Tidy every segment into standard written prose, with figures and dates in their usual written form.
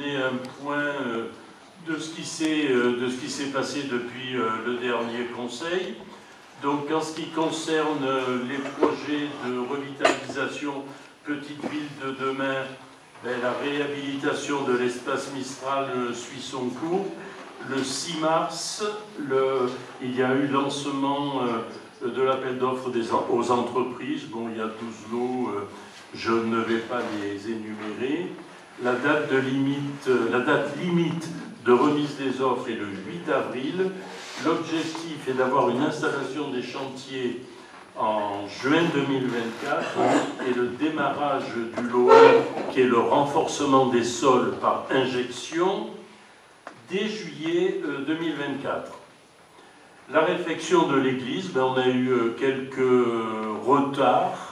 donner un point de ce qui s'est passé depuis le dernier Conseil. Donc, en ce qui concerne les projets de revitalisation Petite Ville de demain, la réhabilitation de l'espace Mistral suit son cours. Le 6 mars, il y a eu lancement de l'appel d'offres aux entreprises. Bon, il y a 12 lots, je ne vais pas les énumérer. La date limite de remise des offres est le 8 avril. L'objectif est d'avoir une installation des chantiers en juin 2024 et le démarrage du lot 1, qui est le renforcement des sols par injection, dès juillet 2024. La réfection de l'église, on a eu quelques retards.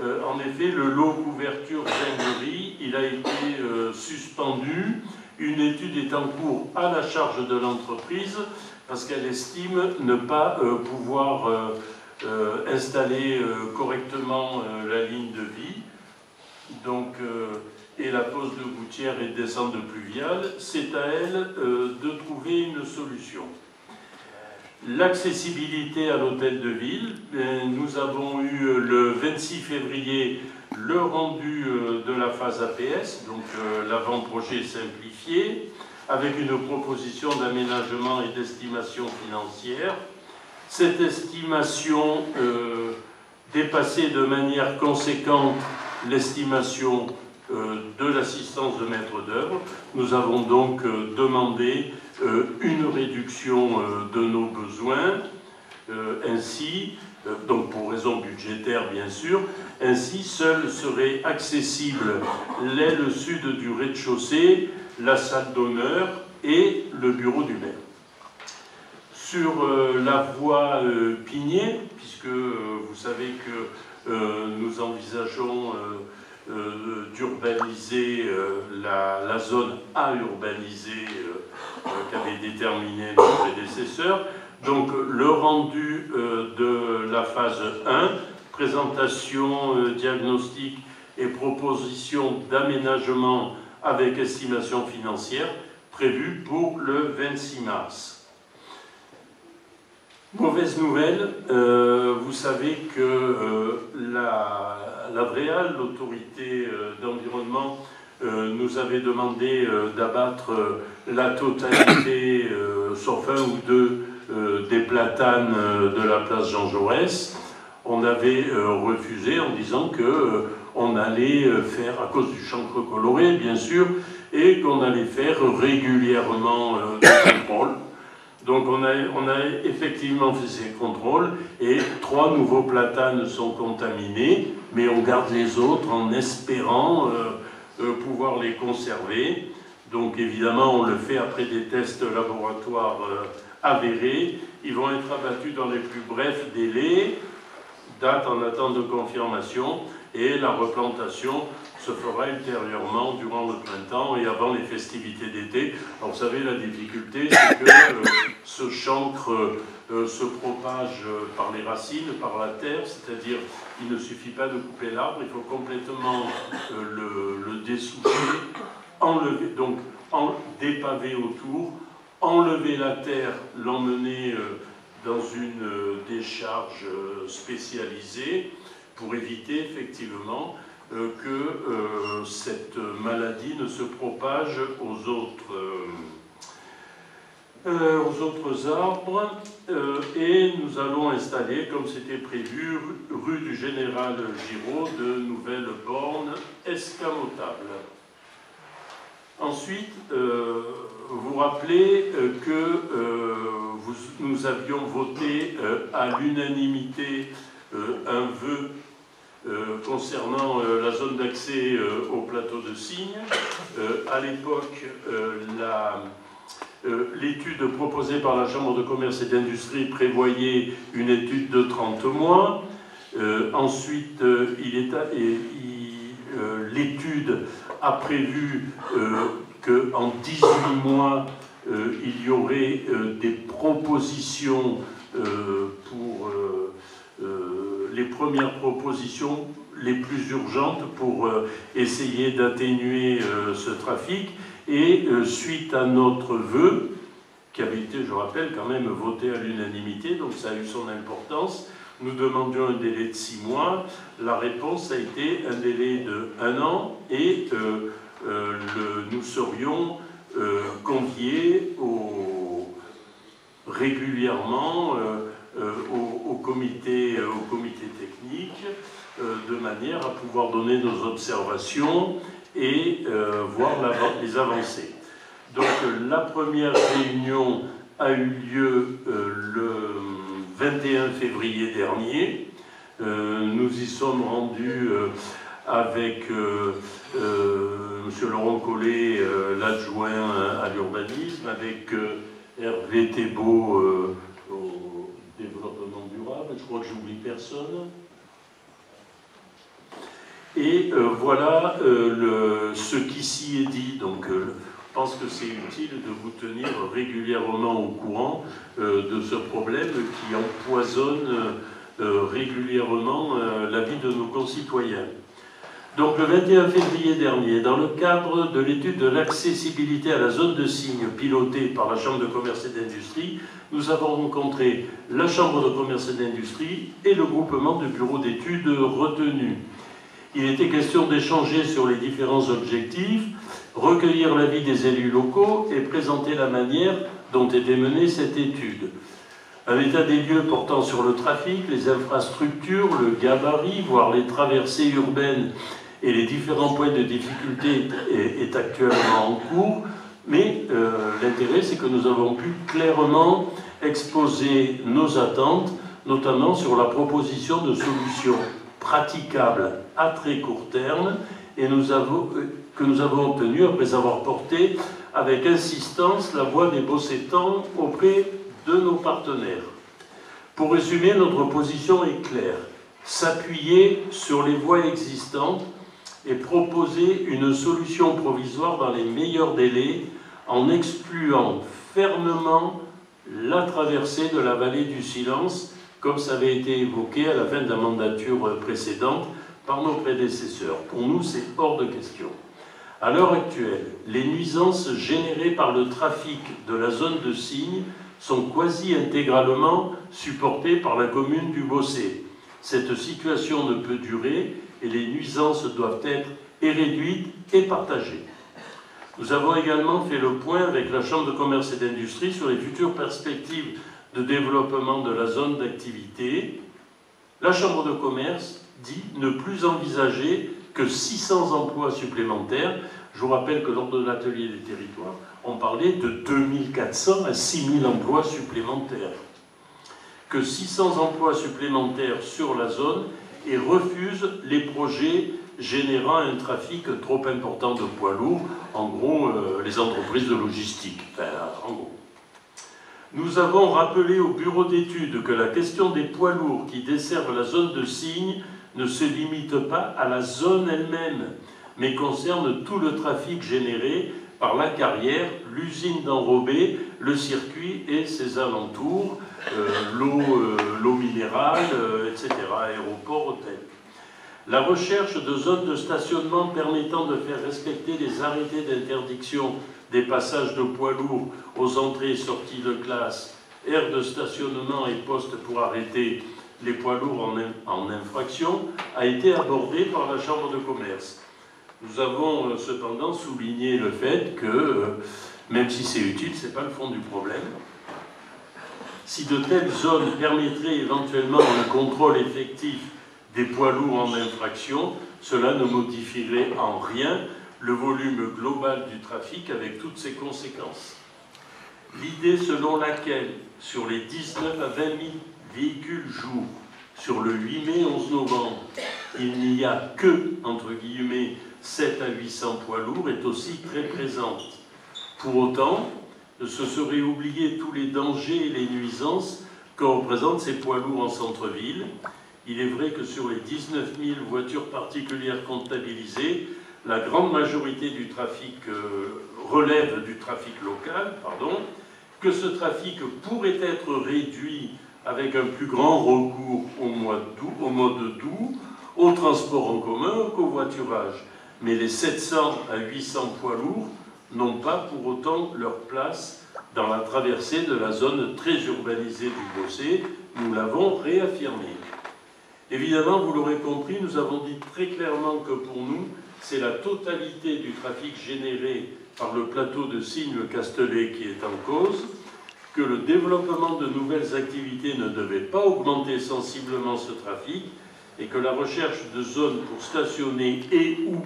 En effet, le lot couverture zinguerie, il a été suspendu. Une étude est en cours à la charge de l'entreprise parce qu'elle estime ne pas pouvoir installer correctement la ligne de vie. Donc, et la pose de gouttière et de descente pluviale, c'est à elle de trouver une solution. L'accessibilité à l'hôtel de ville, nous avons eu le 26 février le rendu de la phase APS, donc l'avant-projet simplifié, avec une proposition d'aménagement et d'estimation financière. Cette estimation dépassait de manière conséquente l'estimation de l'assistance de maître d'œuvre. Nous avons donc demandé une réduction de nos besoins, ainsi, donc pour raison budgétaire bien sûr, ainsi seul serait accessible l'aile sud du rez-de-chaussée, la salle d'honneur et le bureau du maire. Sur la voie Pigné, puisque vous savez que nous envisageons d'urbaniser la zone à urbaniser qu'avait déterminé nos prédécesseurs. Donc le rendu de la phase 1, présentation, diagnostic et proposition d'aménagement avec estimation financière, prévue pour le 26 mars. Mauvaise nouvelle, vous savez que la VREAL, l'autorité d'environnement, nous avait demandé d'abattre la totalité, sauf un ou deux, des platanes de la place Jean Jaurès. On avait refusé en disant qu'on allait faire, à cause du chancre coloré bien sûr, et qu'on allait faire régulièrement des contrôles. Donc on a effectivement fait ces contrôles et 3 nouveaux platanes sont contaminés, mais on garde les autres en espérant pouvoir les conserver. Donc évidemment on le fait après des tests laboratoires avérés. Ils vont être abattus dans les plus brefs délais, date en attente de confirmation, et la replantation se fera ultérieurement durant le printemps et avant les festivités d'été. Alors vous savez, la difficulté, c'est que ce chancre se propage par les racines, par la terre, c'est-à-dire il ne suffit pas de couper l'arbre, il faut complètement le dessoucher, enlever, donc dépaver autour, enlever la terre, l'emmener dans une décharge spécialisée pour éviter effectivement que cette maladie ne se propage aux autres arbres. Et nous allons installer, comme c'était prévu, rue du Général Giraud, de nouvelles bornes escamotables. Ensuite, vous rappelez que nous avions voté à l'unanimité un vœu concernant la zone d'accès au plateau de Signes. À l'époque, l'étude proposée par la Chambre de commerce et d'industrie prévoyait une étude de 30 mois. Ensuite, l'étude a prévu qu'en 18 mois, il y aurait des propositions pour les premières propositions les plus urgentes pour essayer d'atténuer ce trafic. Et suite à notre vœu, qui avait été, je rappelle, quand même voté à l'unanimité, donc ça a eu son importance, nous demandions un délai de 6 mois. La réponse a été un délai de 1 an et nous serions conviés régulièrement au comité technique de manière à pouvoir donner nos observations et voir les avancées. Donc la première réunion a eu lieu le 21 février dernier. Nous y sommes rendus avec M. Laurent Collet, l'adjoint à l'urbanisme, avec Hervé Thébault au développement durable. Je crois que j'oublie personne. Et voilà ce qui s'y est dit. Donc, je pense que c'est utile de vous tenir régulièrement au courant de ce problème qui empoisonne régulièrement la vie de nos concitoyens. Donc le 21 février dernier, dans le cadre de l'étude de l'accessibilité à la zone de signe pilotée par la Chambre de commerce et d'industrie, nous avons rencontré la Chambre de commerce et d'industrie et le groupement de bureaux d'études retenus. Il était question d'échanger sur les différents objectifs, recueillir l'avis des élus locaux et présenter la manière dont était menée cette étude. Un état des lieux portant sur le trafic, les infrastructures, le gabarit, voire les traversées urbaines et les différents points de difficulté est actuellement en cours, mais l'intérêt c'est que nous avons pu clairement exposer nos attentes, notamment sur la proposition de solutions praticables à très court terme, et que nous avons obtenu après avoir porté avec insistance la voix des Bossétans auprès de nos partenaires. Pour résumer, notre position est claire. S'appuyer sur les voies existantes et proposer une solution provisoire dans les meilleurs délais en excluant fermement la traversée de la vallée du Silence, comme ça avait été évoqué à la fin de la mandature précédente par nos prédécesseurs. Pour nous, c'est hors de question. À l'heure actuelle, les nuisances générées par le trafic de la zone de signe sont quasi intégralement supportées par la commune du Bossé. Cette situation ne peut durer et les nuisances doivent être réduites et partagées. Nous avons également fait le point avec la Chambre de commerce et d'industrie sur les futures perspectives de développement de la zone d'activité. La Chambre de commerce dit ne plus envisager que 600 emplois supplémentaires. Je vous rappelle que lors de l'atelier des territoires, on parlait de 2400 à 6000 emplois supplémentaires. Que 600 emplois supplémentaires sur la zone et refuse les projets générant un trafic trop important de poids lourds, en gros les entreprises de logistique. Enfin, en gros. Nous avons rappelé au bureau d'études que la question des poids lourds qui desservent la zone de signe ne se limite pas à la zone elle-même, mais concerne tout le trafic généré par la carrière, l'usine d'Enrobé, le circuit et ses alentours, l'eau minérale, etc., aéroport, hôtel. La recherche de zones de stationnement permettant de faire respecter les arrêtés d'interdiction des passages de poids lourds aux entrées et sorties de classe, aires de stationnement et postes pour arrêter les poids lourds en infraction, a été abordée par la Chambre de commerce. Nous avons cependant souligné le fait que, même si c'est utile, ce n'est pas le fond du problème. Si de telles zones permettraient éventuellement un contrôle effectif des poids lourds en infraction, cela ne modifierait en rien le volume global du trafic avec toutes ses conséquences. L'idée selon laquelle, sur les 19 à 20 000 véhicules jour, sur le 8 mai 11 novembre, il n'y a que, entre guillemets, 7 à 800 poids lourds est aussi très présente. Pour autant, ce serait oublier tous les dangers et les nuisances que représentent ces poids lourds en centre-ville. Il est vrai que sur les 19 000 voitures particulières comptabilisées, la grande majorité du trafic relève du trafic local, que ce trafic pourrait être réduit avec un plus grand recours au mode doux, au transport en commun, au covoiturage. Mais les 700 à 800 poids lourds n'ont pas pour autant leur place dans la traversée de la zone très urbanisée du Beaussais. Nous l'avons réaffirmé. Évidemment, vous l'aurez compris, nous avons dit très clairement que pour nous, c'est la totalité du trafic généré par le plateau de Signes-le-Castellet qui est en cause, que le développement de nouvelles activités ne devait pas augmenter sensiblement ce trafic et que la recherche de zones pour stationner et ou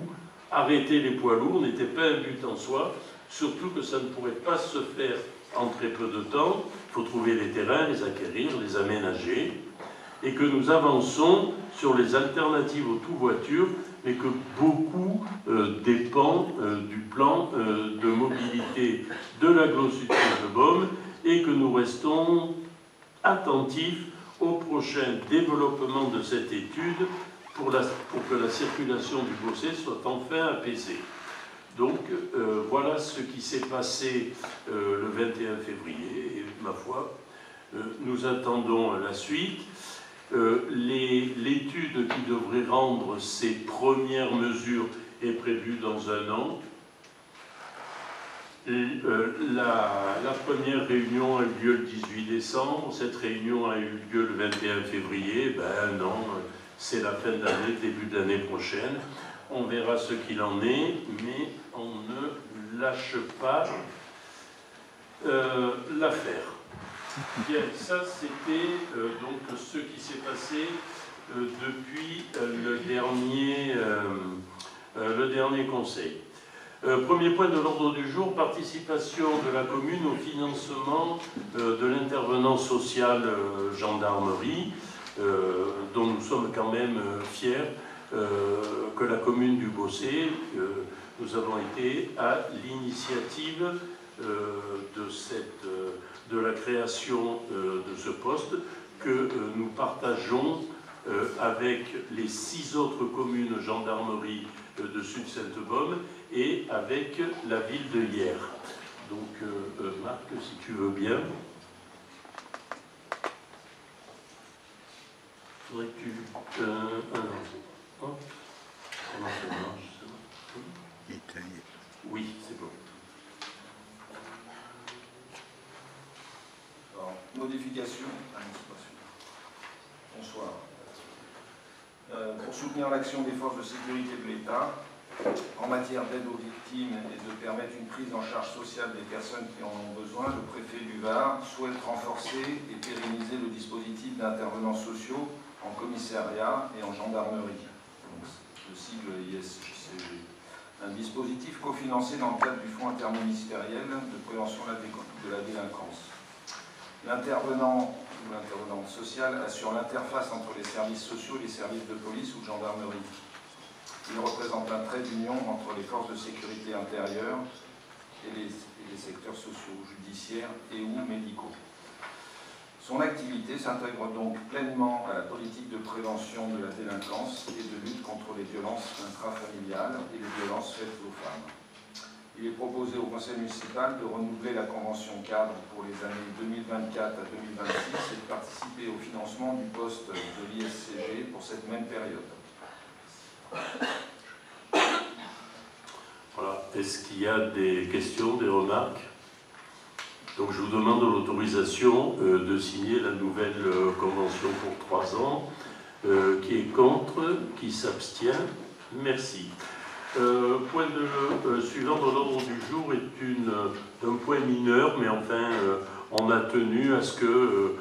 arrêter les poids lourds n'était pas un but en soi, surtout que ça ne pourrait pas se faire en très peu de temps. Il faut trouver les terrains, les acquérir, les aménager, et que nous avançons sur les alternatives aux tout-voitures, mais que beaucoup dépend du plan de mobilité de l'agglomération de Beaume, et que nous restons attentifs au prochain développement de cette étude pour que la circulation du Beaussais soit enfin apaisée. Donc voilà ce qui s'est passé le 21 février, et ma foi, nous attendons la suite. L'étude qui devrait rendre ses premières mesures est prévue dans un an. La première réunion a eu lieu le 18 décembre, cette réunion a eu lieu le 21 février, ben non, c'est la fin d'année, début de l'année prochaine. On verra ce qu'il en est, mais on ne lâche pas l'affaire. Bien, ça c'était donc ce qui s'est passé depuis le dernier conseil. Premier point de l'ordre du jour, participation de la commune au financement de l'intervenant social gendarmerie, dont nous sommes quand même fiers que la commune du Beaussais, nous avons été à l'initiative de la création de ce poste que nous partageons avec les 6 autres communes gendarmerie de Sud-Sainte-Baume et avec la ville de Hyères. Donc, Marc, si tu veux bien. Faudrait que tu... hop. Comment ça marche, ça? Oui, c'est bon. Alors, modification. Bonsoir. Pour soutenir l'action des forces de sécurité de l'État en matière d'aide aux victimes et de permettre une prise en charge sociale des personnes qui en ont besoin, le préfet du Var souhaite renforcer et pérenniser le dispositif d'intervenants sociaux en commissariat et en gendarmerie, donc, le sigle ISCG. Un dispositif cofinancé dans le cadre du Fonds interministériel de prévention de la délinquance. L'intervenant ou l'intervenante sociale assure l'interface entre les services sociaux et les services de police ou de gendarmerie. Il représente un trait d'union entre les forces de sécurité intérieure et les secteurs sociaux, judiciaires et ou médicaux. Son activité s'intègre donc pleinement à la politique de prévention de la délinquance et de lutte contre les violences intrafamiliales et les violences faites aux femmes. Il est proposé au conseil municipal de renouveler la convention cadre pour les années 2024 à 2026 et de participer au financement du poste de l'ISCG pour cette même période. Voilà. Est-ce qu'il y a des questions, des remarques? Donc je vous demande l'autorisation de signer la nouvelle convention pour 3 ans. Qui est contre? Qui s'abstient? Merci. Point suivant de l'ordre du jour est un point mineur, mais enfin on a tenu à ce que